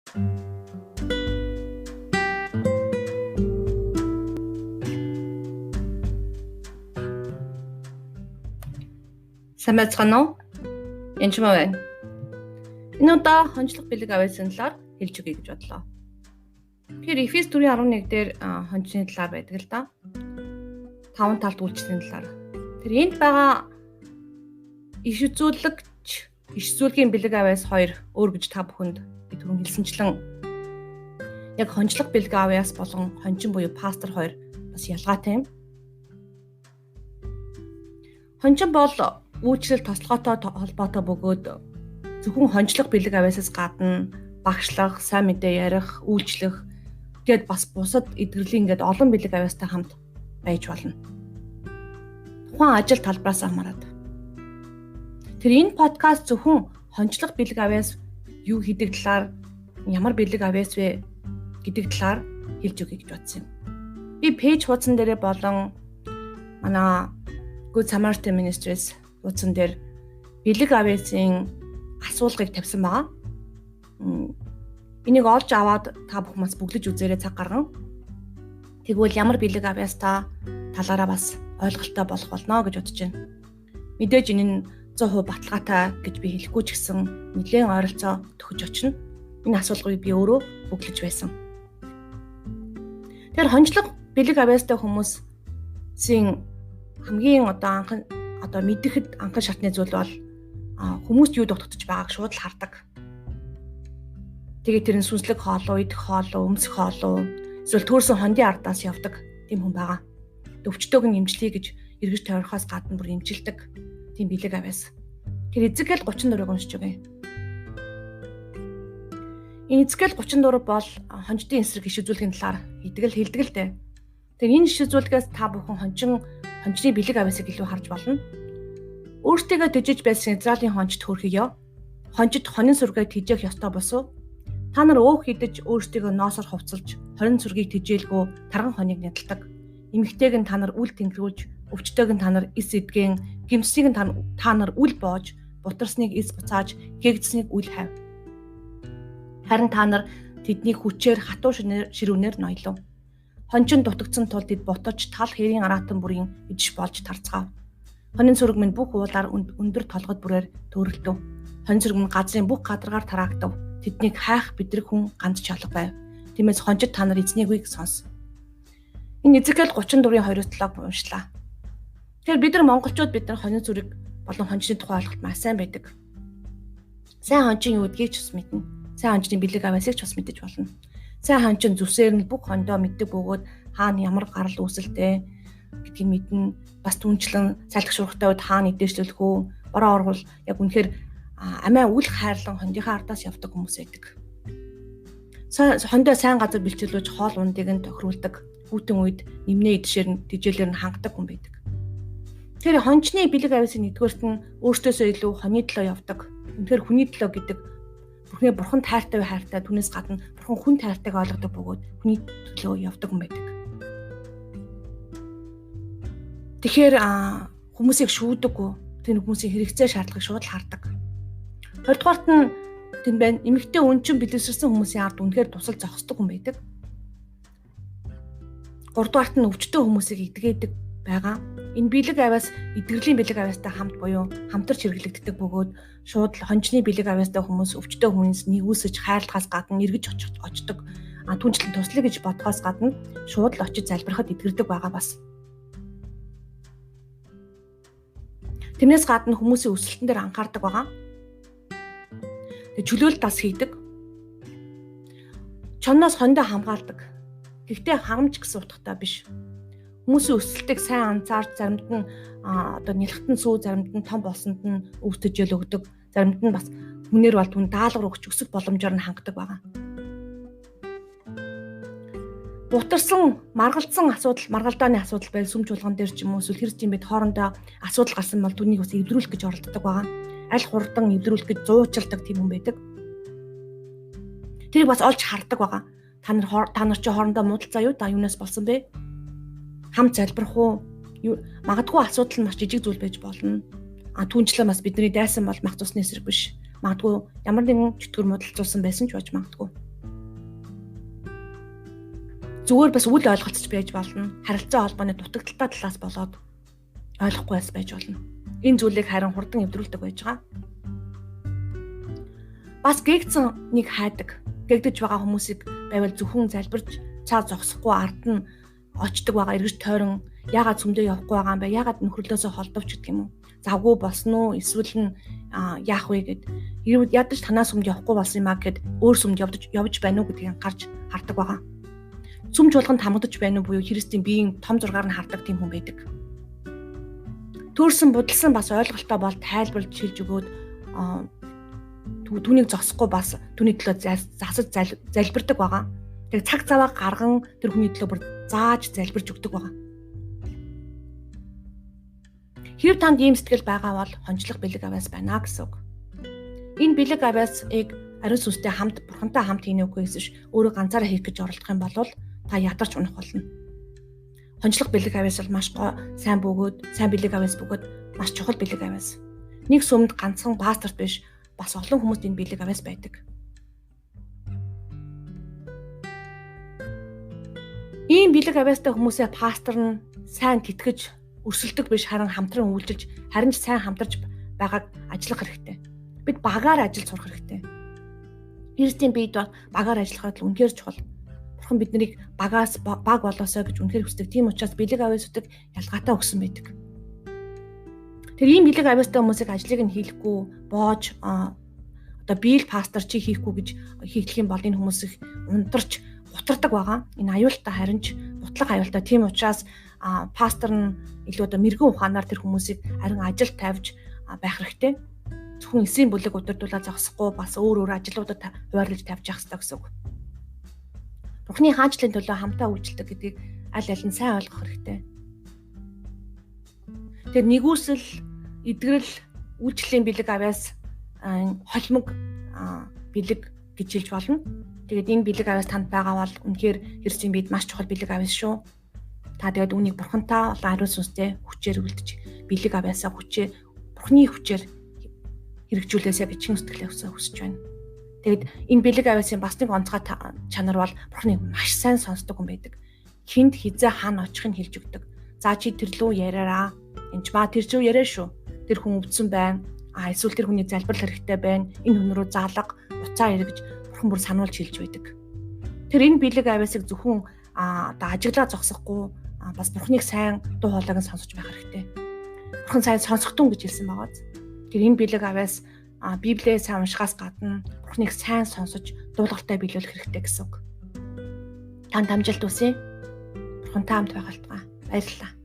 Сайн байцгаана уу? Энд ч юм байна. Энэ удаа хончлох бэлэг авьяасны талаар хэлж өгье гэж бодлоо. Тэгэхээр Эфес 4:11 дээр хончны талаар байдаг л да. 5 талд үйлчлэлийн талаар. Тэр энд байгаа иш үзүүлгийн бэлэг авьяас 2 өөр гэж та бүхэнд би түрүүн хэлсэнчлэн яг хончлох бэлэг авьяас болон хончин буюу пастор 2 бас ялгаатай юм. Хончин бол үйлчлэл тослогоотой холбоотой бөгөөд зөвхөн хончлох бэлэг авьяасаас гадна багшлах, сайн мэдээ ярих, үйлчлэх гээд бас бусад эдгэрлийн ингээд олон бэлэг авьяастай хамт байж болно. Тухайн ажил талбараас хамаарат. Тэр энэ подкаст зөвхөн хончлох бэлэг авьяас юу хийдэг талаар, ямар бэлэг авьяас вэ гэдэг талаар хэлж өгье гэж бодсон юм. Би пэйж хуудсан дээрээ болон манай Good Samaritan Ministries хуудсан дээр бэлэг авьяасын асуулгыг тавьсан байгаа. Энийг олж аваад та бүхэн бас бүглэж үзээрэй цаг гарган. Тэгвэл ямар бэлэг авьяастай талаараа бас ойлголттой болох болно гэж бодож байна. Мэдээж энэ нь 100% баталгаатай гэж би хэлэхгүй ч гэсэн нэлээд ойролцоо төгөж очино. Энэ асуулгыг би өөрөө бүглэж байсан. Тэгэхээр хончлог бэлэг авьяастай хүмүүсийн хамгийн одоо мэдэхэд анхан шатны зүйл бол хүмүүст юу дутагдж байгааг шууд л хардаг. Тэгээд тэр нь сүнслэг хоолоо, идэх хоолоо, өмсөх хоолоо, эсвэл төөрсөн хондын ардаас явдаг тийм хүн байгаа. Өвчтөөг нь имжлэе гэж эргэж тойрохоос гадна бүр имжилдэг тийм бэлэг авьяас. Тэр Эзекиэл 34-ыг уншиж өгье. Энэ Эзекиэл 34 бол хонждын эсрэг иш үзүүлгийн талаар хэлдэг л дээ. Тэгэхээр энэ иш үзүүлгээс та бүхэн хончны бэлэг авьяасыг илүү харж болно. Өөртөө төжиж байсан Израилийн хончд хөрхийё. Хончид хонин сүргээ тэжээх ёстой босуу. Та нар өөх идэж өөртөө ноосоор хувцалж, хорин сүргийг тэжээлгүй тарган хоныг нядалдаг. Эмэгтэйг нь та нар үл тэнгэрүүлж, өвчтөйг нь та нар эс эдгэн, гимсийг нь та нар үл боож, бутарсныг эс буцааж, гээгдсэнийг үл хав. Харин та нар тэднийг хүчээр хатуу ширүүнээр ноёлов. Хончин дутагдсан тул тэд ботож тал хэрийн араатан бүрийн идэж болж тарцгаав. Хонин сүрэг минь бүх уулаар өндөр толгод бүрээр төрөлдөв. Хонин сүрэг минь газрын бүх гадаргаар тараагдав. Тэднийг хайх бидрэг хүн ганц чалга байв. Тиймээс хончид та нар эзнийг үгийг сонс. Энэ Эзекиэл 34:2-7 уншлаа. Тэгэхээр бид нар монголчууд хонин сүрэг болон хончны тухай ойлголт маш сайн байдаг. Сайн хончин юу гэдгийг ч бас мэднэ. Сайн хончны бэлэг авьяасыг ч бас мэдэж болно. Сайн хончин зүсээр нь бүх хондоо мэддэг бөгөөд хаана ямар гарал үүсэлтэй гэдгийг мэднэ. Бас түнчлэн сайлах шуурхтай үед хаана идэрчлэх үү, бороо орвол яг үнэхээр амиа үл хайрлан хондынхаа ардаас явдаг хүмүүс байдаг. Хондоо сайн газар бэлчүүлж хоол ундыг нь тохируулдаг. Хүүтэн үед нэмнээ идшээр нь тэжээлээр нь хангадаг хүн байдаг. Тэгэхээр хончны бэлэг авьяасын нэгдүгээрт нь өөртөөсөө илүү хоны төлөө явдаг. Үнэхээр хүний төлөө гэдэг Бурхны бурхан тайртай хайртай түүнээс гадна бурхан хүн тайртайг ойлгодог бөгөөд хүний төлөө явдаг хүн байдаг. Тэгэхээр хүмүүсийг шүүдэггүй, тэр хүмүүсийн хэрэгцээ шаардлагыг шууд л хардаг. Хоёрдугаарт нь тийм байна. Эмэгтэй өнчин бэлэвсэрсэн хүмүүсийн ард үнэхээр тусал зогсдог хүн байдаг. Гуравдугаарт нь өвчтөө хүмүүсийг эдгээдэг байгаа. Энэ бэлэг авьяас эдгэрлийн бэлэг авьяастай хамт буюу хамтарч хэрэглэгддэг бөгөөд шууд хончны бэлэг авьяастай хүмүүс өвчтөө хүнээс нэгүсэж хайрлахаас гадна эргэж очдог. Түнчлэн туслая гэж бодхоос гадна шууд л очиж залбирахад эдгэрдэг байгаа бас. Тэрнээс гадна хүмүүсийн өсөлтөн дээр анхаардаг байгаа. Чөлөөлт тас хийдэг. Чонноос хондоо хамгаалдаг. Гэхдээ хангамж гэсэн утгатай биш. Хүмүүсийн өсөлтийг сайн анзаарч заримд нь одоо нэлхтэн сүү, заримд нь том болсонд нь өв төжөөл өгдөг, заримд нь бас хүнээр бол түн даалгавар өгч өсөх боломжоор нь хангадаг байгаа. Бутарсан, маргалдсан маргалдааны асуудал байл сүм чуулган дээр ч юм уу эсвэл хэрэг юм бэ хоорондоо асуудал гарсан бол түүнийг бас эвдрүүлэх гэж оролддог байгаа. Аль хурдан эвдрүүлэх гэж зуучилдаг тийм хүн байдаг. Тэрийг бас олж хардаг байгаа. Та нар чи хоорондоо муудалцаа юу та юунаас болсон бэ? Хамт залбирах уу? Магадгүй асуудал нь маш жижиг зүйл байж болно. Түүнчлэн бас бидний дайсан бол мах цусны эсрэг биш. Магадгүй ямар нэгэн чөтгөр муудалцуулсан байсан ч байж магадгүй. зүгээр бас үл ойлголцож байж болно. Харилцаа холбооны дутагдaltaй талаас болоод ойлгохгүй байж болно. Энэ зүйлийг харин хурдан эвдрүүлдэг байж байгаа. Бас гээгцэн нэг хайдаг. Гэгдэж байгаа хүмүүсийг байвал зөвхөн залбирч цаа зогсохгүй ард нь очдөг байгаа эргэж тойрон ягаад цөмдөө явахгүй байгаа юм бэ? Ягаад нөхрөлөөсөө холдовч гэдэг юм уу? Завгүй болсон уу? Эсвэл нь яах вэ гэд ядаж танаас сүмд явахгүй болсон юм а гэд өөр сүмд явж байна уу гэдгийг гарч хардаг байгаа. Сүмж болгонд хамгадаж байна уу буюу Христийн биеийн том зургаар нь хардаг тийм хүн байдаг. Төрсөн будалсан бас ойлголтоо бол тайлбарлаж хэлж өгөөд түүнийг зогсохгүй бас түүний төлөө засаж залбирдаг байгаа. Тэг цаг цаваа гарган тэр хүний төлөө бүр зааж залбирж өгдөг байгаа. Хэрв танд ийм сэтгэл байгаа бол хончлох бэлэг авяас байна гэсэн үг. Энэ бэлэг авяасыг ариун сүнстэй хамт бурхантай хамт хийнэ үгүй гэсэн өөрөө ганцаараа хийх гэж оролдох юм бол та ядарч унах болно. Хончлох бэлэг авяас бол маш сайн бэлэг авяас бөгөөд маш чухал бэлэг авяас. Нэг сүмд ганцхан пасторт биш бас олон хүмүүст энэ бэлэг авяас байдаг. Ийм бэлэг авяастай хүмүүсээ пастор нь сайн тэтгэж өрсөлдөх биш харин хамтран үйлчилж харин ч сайн хамтарч байгааг ажиллах хэрэгтэй. Бид багаар ажиллаж сурах хэрэгтэй. Христийн биед багаар ажиллахад л үнэхээр чухал. Бурхан биднийг баг болоосоо гэж үнэхээр хүсдэг. Тийм учраас бэлэг авяасуудыг ялгаатай өгсөн байдаг. Тэр ийм бэлэг авяастай хүмүүсийг ажлыг нь хийхгүй боож биел пастор чи хийхгүй гэж хийх юм бол энэ хүмүүс их унтарч гутардаг байгаа. Энэ аюултай харин ч бутлаг аюултай. Тийм учраас пастор нь илүү мэрэгэн ухаанаар тэр хүмүүсийг харин ажил тавьж байх хэрэгтэй. Зөвхөн эсрийн бүлэг удирдуулаад зогсохгүй бас өөр ажлуудад хуваарлаж тавьж явах хэрэгтэй гэсэн үг. Бурхны хаанчлалын төлөө хамтаа үйлчлдэг гэдгийг аль аль нь сайн ойлгох хэрэгтэй. Тэр нэгүсэл, эдгэрэл, үйлчлэлийн бэлэг авяас холимог бэлэг гэж хэлж болно. Тэгээд энэ бэлэг авяас танд байгаа бол үнэхээр Христийн биед маш чухал бэлэг авяас шүү. Та тэгээд үнийг бурхантай ариун сүнстэй хүчээр үлдэж бэлэг авяасаа бурхны хүчээр хэрэгжүүлээсэй гэж чин сэтгэлээ хүсэж байна. Тэгэд энэ бэлэг авяасын бас нэг онцгой чанар бол бурхныг маш сайн сонсдог хүн байдаг. Хинд хизээ хаана очихыг хэлж өгдөг. За чи тэр лүү яриараа. Энд ба тэр зүү яриа шүү. Тэр хүн өвдсөн байна. Эсвэл тэр хүний залбирал хэрэгтэй байна. Энэ хүн рүү заалга, уцаа ирэ гэж бурхан бүр сануулж хэлж байдаг. Тэр энэ бэлэг авяасыг зөвхөн ажиглаа зогсохгүй бас бурхныг сайн дуу хоолойг нь сонсож байх хэрэгтэй. Бурхан сайн сонсохтун гэж хэлсэн байгаа. Тэр энэ бэлэг авяас Библийг сайн уншихаас гадна бурхныг сайн сонсож дуулгартай биелүүлэх хэрэгтэй гэсэн үг. Танд амжилт хүсье. Бурхан таамт байгaalцгаа. Баярлалаа.